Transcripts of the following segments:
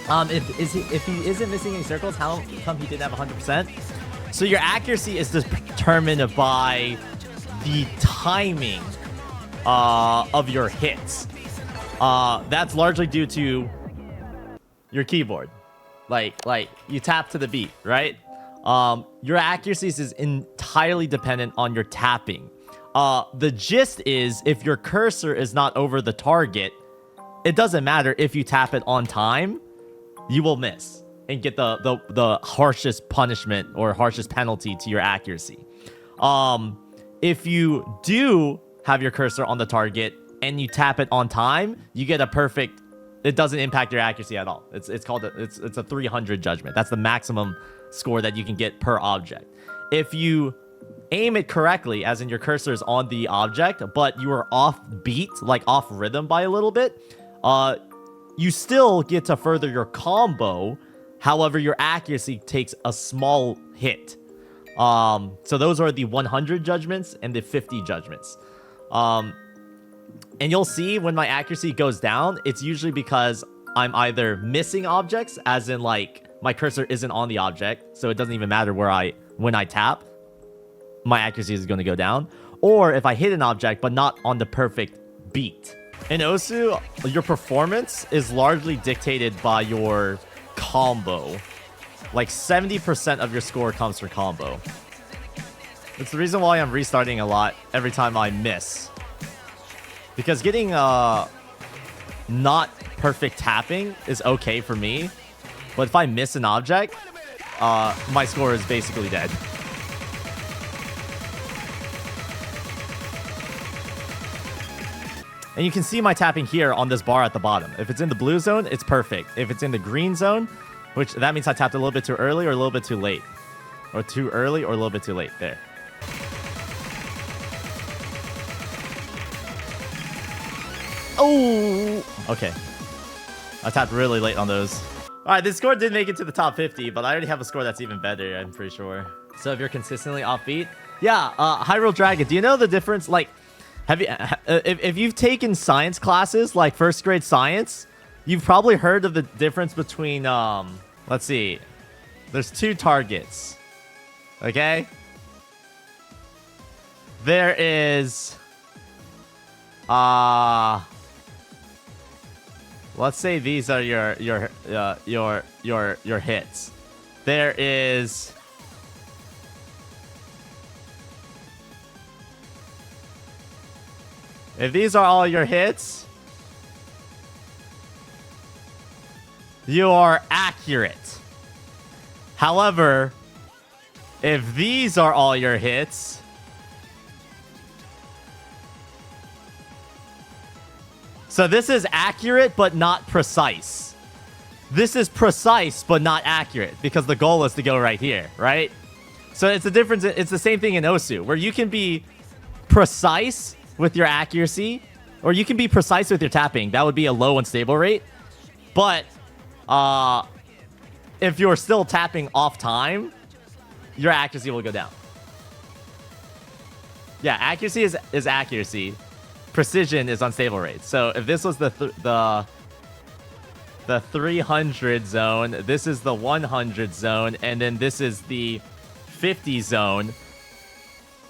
If he isn't missing any circles, how come he didn't have 100%? So your accuracy is determined by the timing of your hits. That's largely due to your keyboard. Like you tap to the beat, right? Your accuracy is entirely dependent on your tapping. The gist is if your cursor is not over the target, it doesn't matter if you tap it on time, you will miss and get the harshest punishment or harshest penalty to your accuracy. If you do have your cursor on the target and you tap it on time, you get a perfect. It doesn't impact your accuracy at all. It's called it's a 300 judgment. That's the maximum score that you can get per object. If you aim it correctly, as in your cursor is on the object, but you are off beat, like off rhythm by a little bit, you still get to further your combo. However, your accuracy takes a small hit. So those are the 100 judgments and the 50 judgments. And you'll see when my accuracy goes down, it's usually because I'm either missing objects, as in like my cursor isn't on the object, so it doesn't even matter when I tap, my accuracy is going to go down. Or if I hit an object, but not on the perfect beat. In Osu, your performance is largely dictated by your combo. Like 70% of your score comes from combo. It's the reason why I'm restarting a lot every time I miss. Because getting not perfect tapping is okay for me. But if I miss an object, my score is basically dead. And you can see my tapping here on this bar at the bottom. If it's in the blue zone, it's perfect. If it's in the green zone, which that means I tapped a little bit too early or a little bit too late. Or too early or a little bit too late. There. Oh! Okay. I tapped really late on those. Alright, this score did make it to the top 50, but I already have a score that's even better, I'm pretty sure. So if you're consistently offbeat... Yeah, Hyrule Dragon, do you know the difference? Like, have you... if you've taken science classes, like first grade science, you've probably heard of the difference between, let's see. There's two targets. Okay? There is... let's say these are your hits. There is... If these are all your hits, you are accurate. However, if these are all your hits, so this is accurate but not precise. This is precise but not accurate because the goal is to go right here, right? So it's a difference. It's the same thing in Osu, where you can be precise with your accuracy, or you can be precise with your tapping. That would be a low unstable rate. But if you're still tapping off time, your accuracy will go down. Yeah, accuracy is accuracy. Precision is unstable rate. So if this was the 300 zone, this is the 100 zone, and then this is the 50 zone.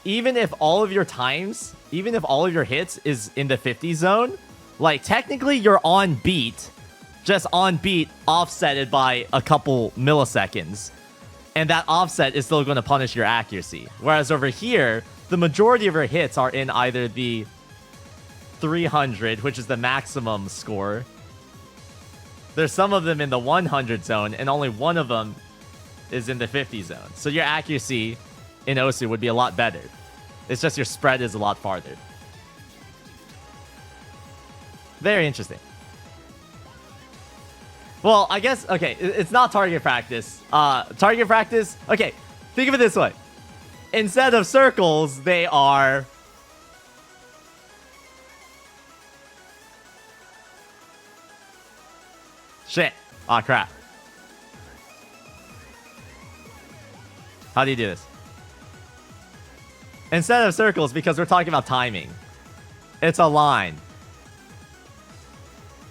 Even if all of your times, even if all of your hits is in the 50 zone, like technically you're on beat, just on beat, offsetted by a couple milliseconds. And that offset is still going to punish your accuracy. Whereas over here, the majority of your hits are in either the 300, which is the maximum score. There's some of them in the 100 zone, and only one of them is in the 50 zone. So your accuracy in Osu would be a lot better. It's just your spread is a lot farther. Very interesting. Well, I guess, okay, it's not target practice. Target practice, okay, think of it this way. Instead of circles, they are... Shit. Aw, crap. How do you do this? Instead of circles, because we're talking about timing, it's a line.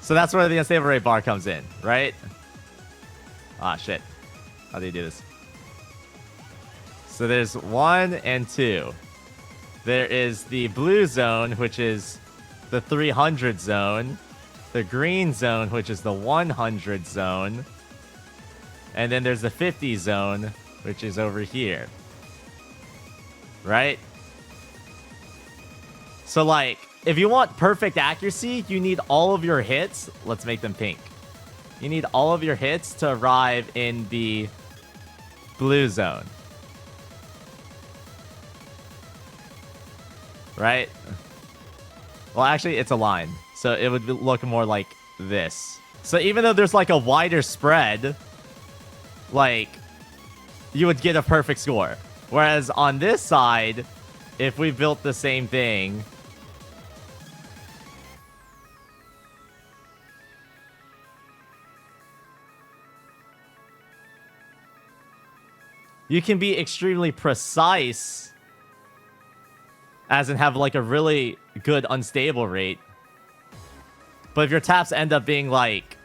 So that's where the unstable rate bar comes in, right? Ah, shit. How do you do this? So there's 1 and 2. There is the blue zone, which is the 300 zone. The green zone, which is the 100 zone. And then there's the 50 zone, which is over here. Right? So, like, if you want perfect accuracy, you need all of your hits. Let's make them pink. You need all of your hits to arrive in the blue zone. Right? Well, actually, it's a line. So it would look more like this. So even though there's like a wider spread, like, you would get a perfect score. Whereas on this side, if we built the same thing, you can be extremely precise, as in have like a really good unstable rate. But if your taps end up being like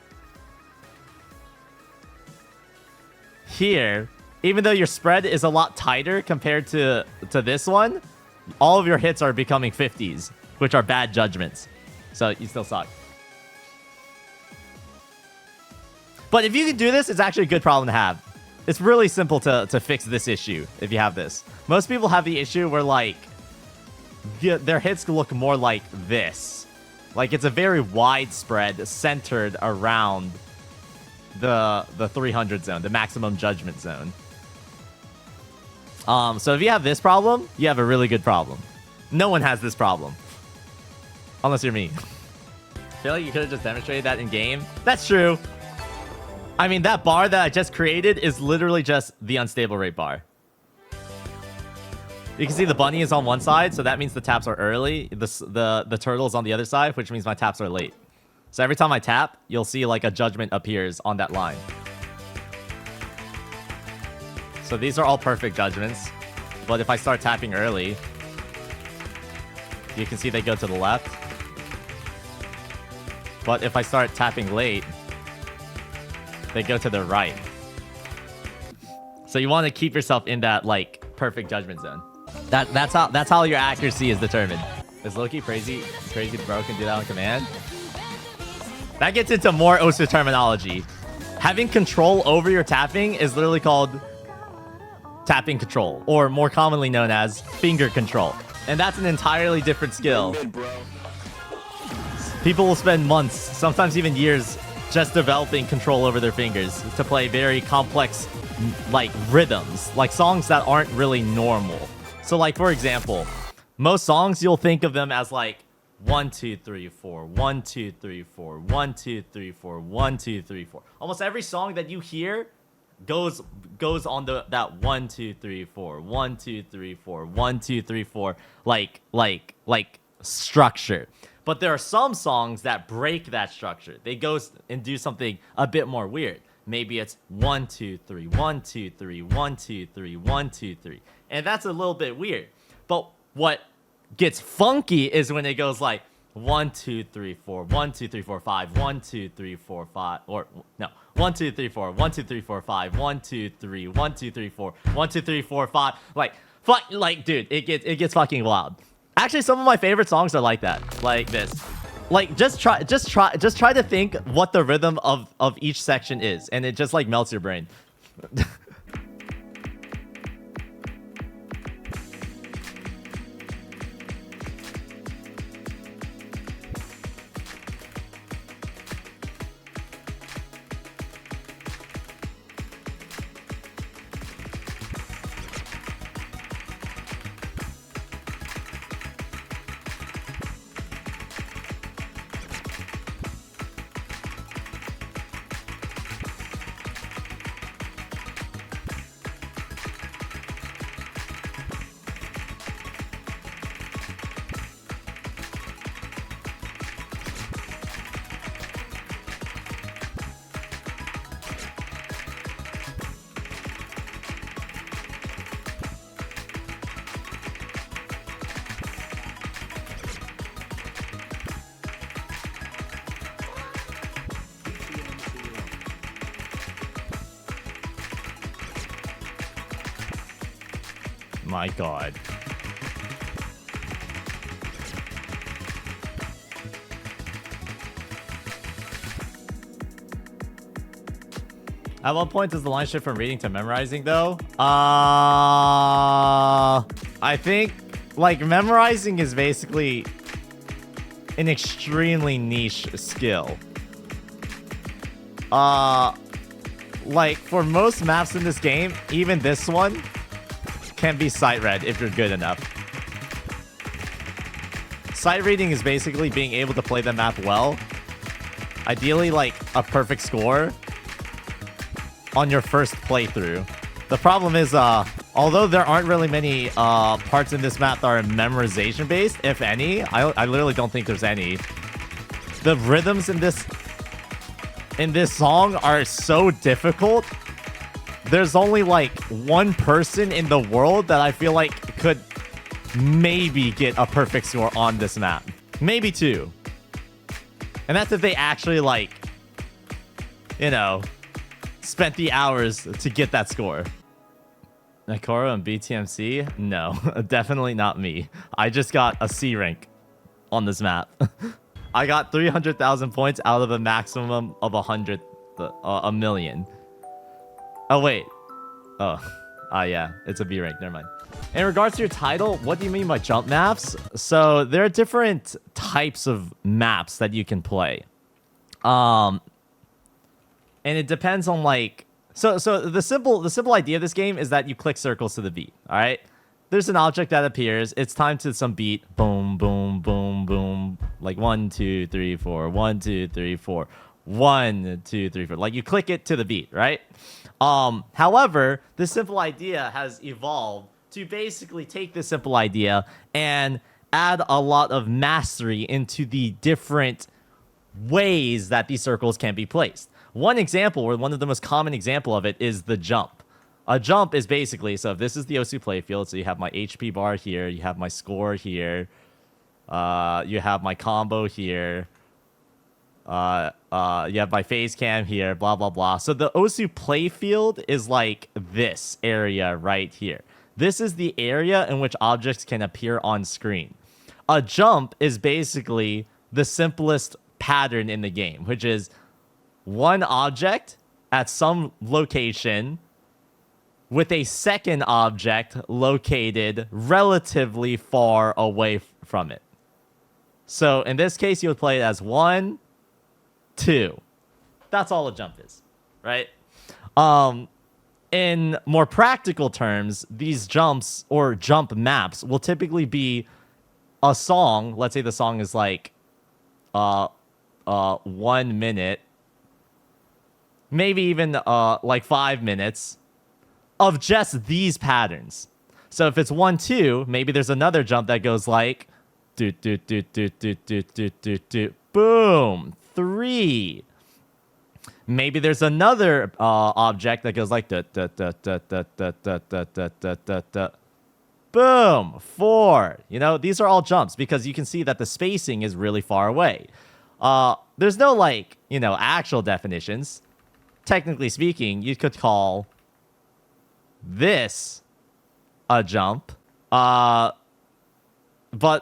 here, even though your spread is a lot tighter compared to this one, all of your hits are becoming 50s, which are bad judgments. So you still suck. But if you can do this, it's actually a good problem to have. It's really simple to fix this issue if you have this. Most people have the issue where, like, their hits look more like this. Like, it's a very wide spread centered around the 300 zone, the maximum judgment zone. So if you have this problem, you have a really good problem. No one has this problem. Unless you're me. I feel like you could have just demonstrated that in game. That's true. I mean, that bar that I just created is literally just the unstable rate bar. You can see the bunny is on one side, so that means the taps are early. The turtle is on the other side, which means my taps are late. So every time I tap, you'll see like a judgment appears on that line. So these are all perfect judgments. But if I start tapping early, you can see they go to the left. But if I start tapping late, they go to the right. So you want to keep yourself in that like perfect judgment zone. That's how your accuracy is determined. Is Loki crazy bro can do that on command? That gets into more OSU terminology. Having control over your tapping is literally called tapping control, or more commonly known as finger control. And that's an entirely different skill. People will spend months, sometimes even years, just developing control over their fingers to play very complex, like, rhythms, like songs that aren't really normal. So, like, for example, most songs, you'll think of them as like 1 2 3 4 1 2 3 4 1 2 3 4 1 2 3 4. Almost every song that you hear goes on that 1 2 3 4 1 2 3 4 1 2 3 4 like structure. But there are some songs that break that structure. They go and do something a bit more weird. Maybe it's 1 2 3 1 2 3 1 2 3 1 2 3. And that's a little bit weird. But what gets funky is when it goes like 1 2 3 4 1 2 3 4 5 1 2 3 4 5, or no, 1 2 3 4 1 2 3 4 5 1 2 3 1 2 3 4 1 2 3 4 5. Like dude, it gets fucking wild. Actually, some of my favorite songs are like that, like this. Like, just try to think what the rhythm of each section is, and it just like melts your brain. My God. At what point does the line shift from reading to memorizing, though? I think, like, memorizing is basically an extremely niche skill. Like, for most maps in this game, even this one can be sight read if you're good enough. Sight reading is basically being able to play the map well. Ideally, like, a perfect score on your first playthrough. The problem is, although there aren't really many parts in this map that are memorization based, if any, I literally don't think there's any. The rhythms in this song are so difficult. There's only like one person in the world that I feel like could maybe get a perfect score on this map. Maybe two. And that's if they actually, like, you know, spent the hours to get that score. Nakoro and BTMC? No, definitely not me. I just got a C rank on this map. I got 300,000 points out of a maximum of a million. Oh, wait. Oh, yeah, it's a B rank. Never mind. In regards to your title, what do you mean by jump maps? So there are different types of maps that you can play. And it depends on, like, so the simple idea of this game is that you click circles to the beat. All right, there's an object that appears. It's time to some beat. Boom, boom, boom, boom. Like 1, 2, 3, 4. 1, 2, 3, 4. 1, 2, 3, 4. Like, you click it to the beat, right? However, this simple idea has evolved to basically take this simple idea and add a lot of mastery into the different ways that these circles can be placed. One example, or one of the most common example of it, is the jump. A jump is basically, so if this is the Osu playfield, so you have my HP bar here, you have my score here, you have my combo here, you have my phase cam here, blah, blah, blah. So the Osu playfield is like this area right here. This is the area in which objects can appear on screen. A jump is basically the simplest pattern in the game, which is one object at some location with a second object located relatively far away from it. So in this case, you would play it as 1, 2. That's all a jump is, right? In more practical terms, these jumps or jump maps will typically be a song. Let's say the song is like 1 minute, maybe even like 5 minutes of just these patterns. So if it's 1, 2, maybe there's another jump that goes like do do do do do do do do do boom 3. Maybe there's another object that goes like da da da da da da da da da da da da boom 4. You know, these are all jumps because you can see that the spacing is really far away. There's no, like, you know, actual definitions. Technically speaking, you could call this a jump. But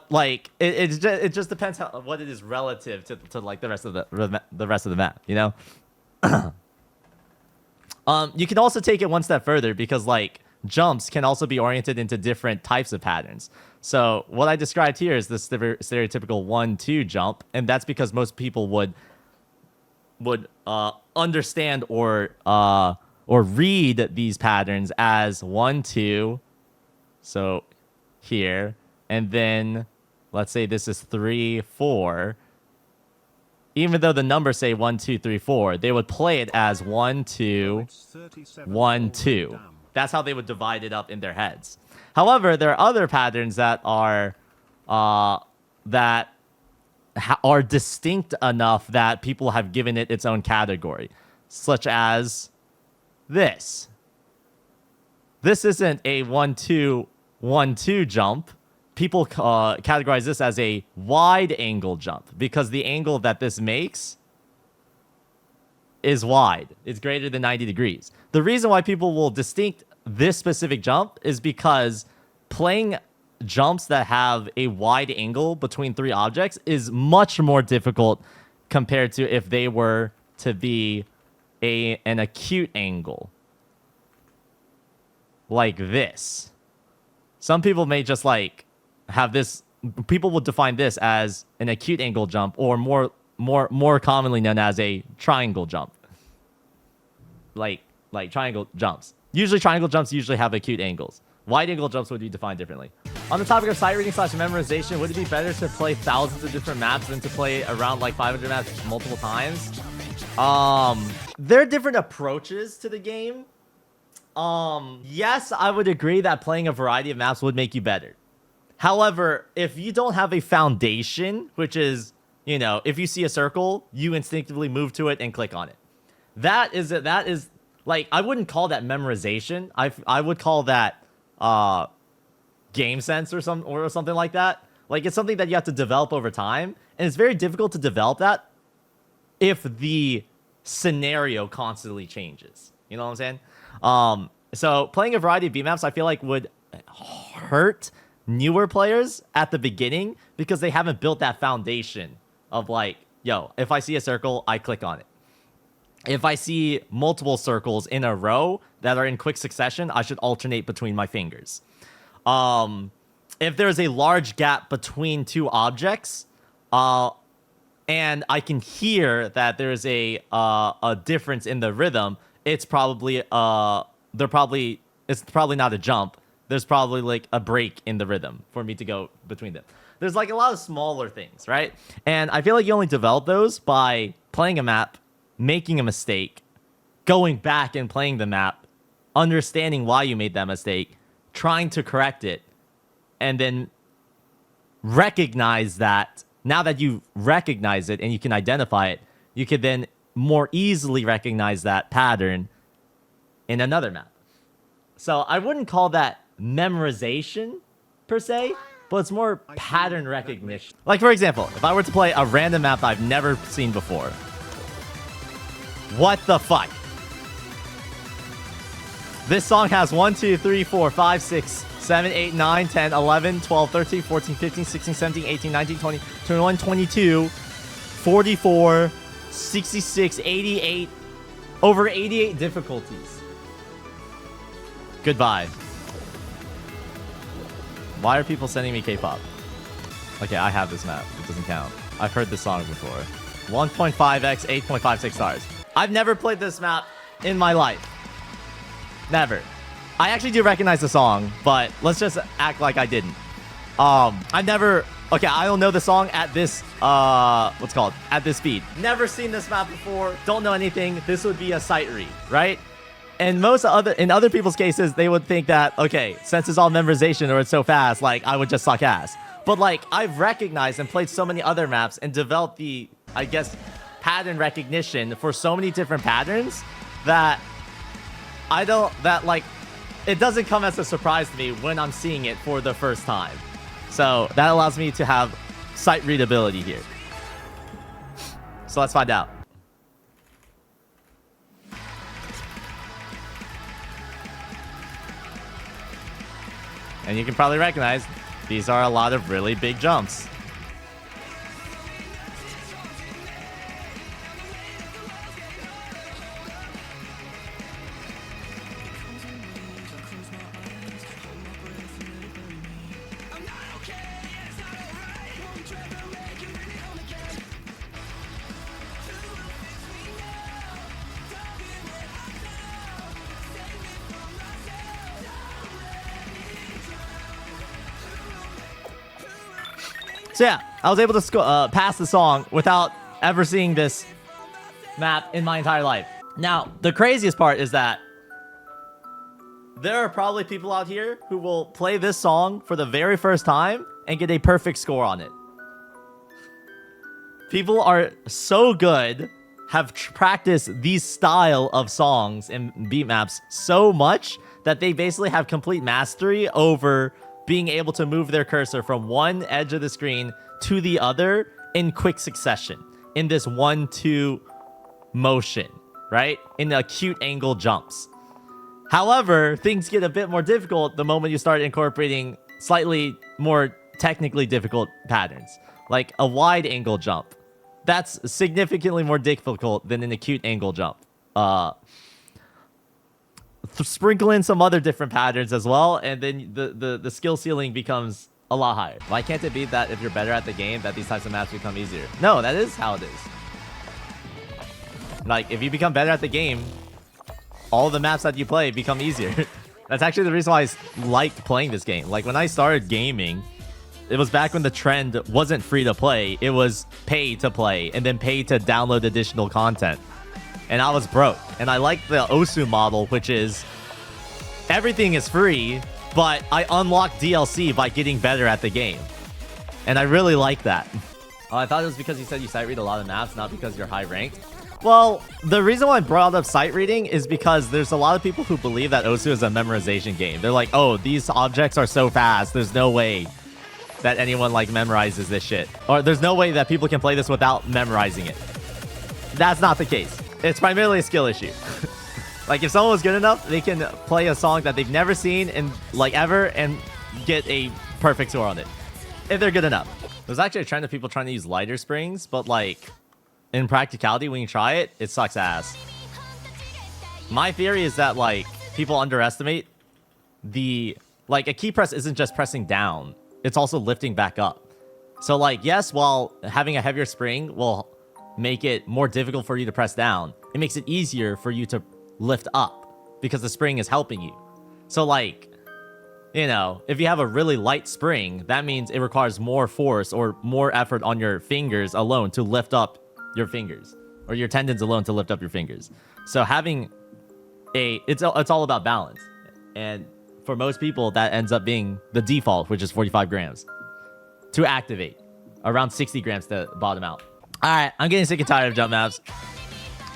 like it just depends what it is relative to like the rest of the map, you know? You can also take it one step further because, like, jumps can also be oriented into different types of patterns. So what I described here is the stereotypical 1, 2 jump, and that's because most people would understand or read these patterns as 1, 2. So here, and then let's say this is 3, 4. Even though the numbers say 1, 2, 3, 4, they would play it as 1, 2, 1, 2. That's how they would divide it up in their heads. However, there are other patterns that are distinct enough that people have given it its own category, such as this. This isn't a 1, 2, 1, 2 jump. People categorize this as a wide angle jump because the angle that this makes is wide. It's greater than 90 degrees. The reason why people will distinct this specific jump is because playing jumps that have a wide angle between 3 objects is much more difficult compared to if they were to be an acute angle like this. Some people may just like have this. People would define this as an acute angle jump, or more commonly known as a triangle jump. Like triangle jumps. Usually triangle jumps usually have acute angles. Wide angle jumps would be defined differently. On the topic of sight reading / memorization, would it be better to play thousands of different maps than to play around like 500 maps multiple times? There are different approaches to the game. Yes, I would agree that playing a variety of maps would make you better. However, if you don't have a foundation, which is, you know, if you see a circle, you instinctively move to it and click on it. That is like, I wouldn't call that memorization. I would call that game sense or something like that. Like, it's something that you have to develop over time, and it's very difficult to develop that if the scenario constantly changes. You know what I'm saying? So playing a variety of beat maps, I feel like would hurt newer players at the beginning because they haven't built that foundation of like, yo, if I see a circle, I click on it. If I see multiple circles in a row that are in quick succession, I should alternate between my fingers. If there's a large gap between 2 objects, and I can hear that there's a difference in the rhythm, it's probably not a jump. There's probably like a break in the rhythm for me to go between them. There's like a lot of smaller things, right? And I feel like you only develop those by playing a map, making a mistake, going back and playing the map, understanding why you made that mistake, trying to correct it, and then recognize that. Now that you recognize it and you can identify it, you can then more easily recognize that pattern in another map. So I wouldn't call that memorization per se, but it's more pattern recognition. Like, for example, if I were to play a random map that I've never seen before, what the fuck? This song has 1, 2, 3, 4, 5, 6, 7, 8, 9, 10, 11, 12, 13, 14, 15, 16, 17, 18, 19, 20, 21, 22, 44, 66, 88, over 88 difficulties. Goodbye. Why are people sending me K-pop? Okay, I have this map. It doesn't count. I've heard this song before. 1.5x, 8.56 stars. I've never played this map in my life. Never. I actually do recognize the song, but let's just act like I didn't. I never... Okay, I don't know the song at this, what's it called? At this speed. Never seen this map before. Don't know anything. This would be a sight read, right? And in other people's cases, they would think that, okay, since it's all memorization or it's so fast, like, I would just suck ass. But, like, I've recognized and played so many other maps and developed the, I guess, pattern recognition for so many different patterns that it doesn't come as a surprise to me when I'm seeing it for the first time. So that allows me to have sight readability here. So let's find out. And you can probably recognize these are a lot of really big jumps. So yeah, I was able to pass the song without ever seeing this map in my entire life. Now, the craziest part is that there are probably people out here who will play this song for the very first time and get a perfect score on it. People are so good, have practiced these style of songs and beat maps so much that they basically have complete mastery over being able to move their cursor from one edge of the screen to the other in quick succession in this 1-2 motion, right? In acute angle jumps. However, things get a bit more difficult the moment you start incorporating slightly more technically difficult patterns, like a wide angle jump. That's significantly more difficult than an acute angle jump. Sprinkle in some other different patterns as well, and then the skill ceiling becomes a lot higher. Why can't it be that if you're better at the game, that these types of maps become easier? No, that is how it is. Like, if you become better at the game, all the maps that you play become easier. That's actually the reason why I liked playing this game. Like, when I started gaming, it was back when the trend wasn't free to play. It was pay to play, and then pay to download additional content. And I was broke. And I like the Osu model, which is everything is free, but I unlock DLC by getting better at the game. And I really like that. Oh, I thought it was because you said you sight read a lot of maps, not because you're high ranked. Well, the reason why I brought up sight reading is because there's a lot of people who believe that Osu is a memorization game. They're like, oh, these objects are so fast. There's no way that anyone like memorizes this shit. Or there's no way that people can play this without memorizing it. That's not the case. It's primarily a skill issue. Like, if someone was good enough, they can play a song that they've never seen in like ever and get a perfect score on it. If they're good enough. There's actually a trend of people trying to use lighter springs, but like in practicality, when you try it, it sucks ass. My theory is that like people underestimate the like a key press isn't just pressing down, it's also lifting back up. So like, yes, while having a heavier spring will make it more difficult for you to press down, it makes it easier for you to lift up because the spring is helping you. So like, you know, if you have a really light spring, that means it requires more force or more effort on your fingers alone to lift up your fingers, or your tendons alone to lift up your fingers. So having it's all about balance. And for most people, that ends up being the default, which is 45 grams to activate, around 60 grams to bottom out. All right, I'm getting sick and tired of jump maps.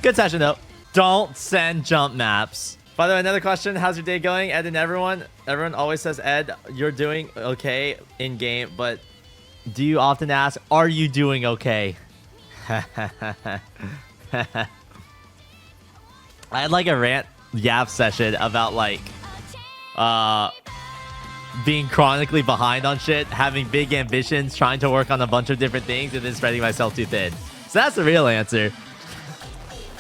Good session though. Don't send jump maps. By the way, another question. How's your day going, Ed and everyone? Everyone always says, Ed, you're doing okay in game, but do you often ask, are you doing okay? I had like a rant yap session about like being chronically behind on shit, having big ambitions, trying to work on a bunch of different things, and then spreading myself too thin. So that's the real answer.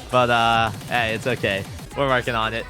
But hey, it's okay. We're working on it.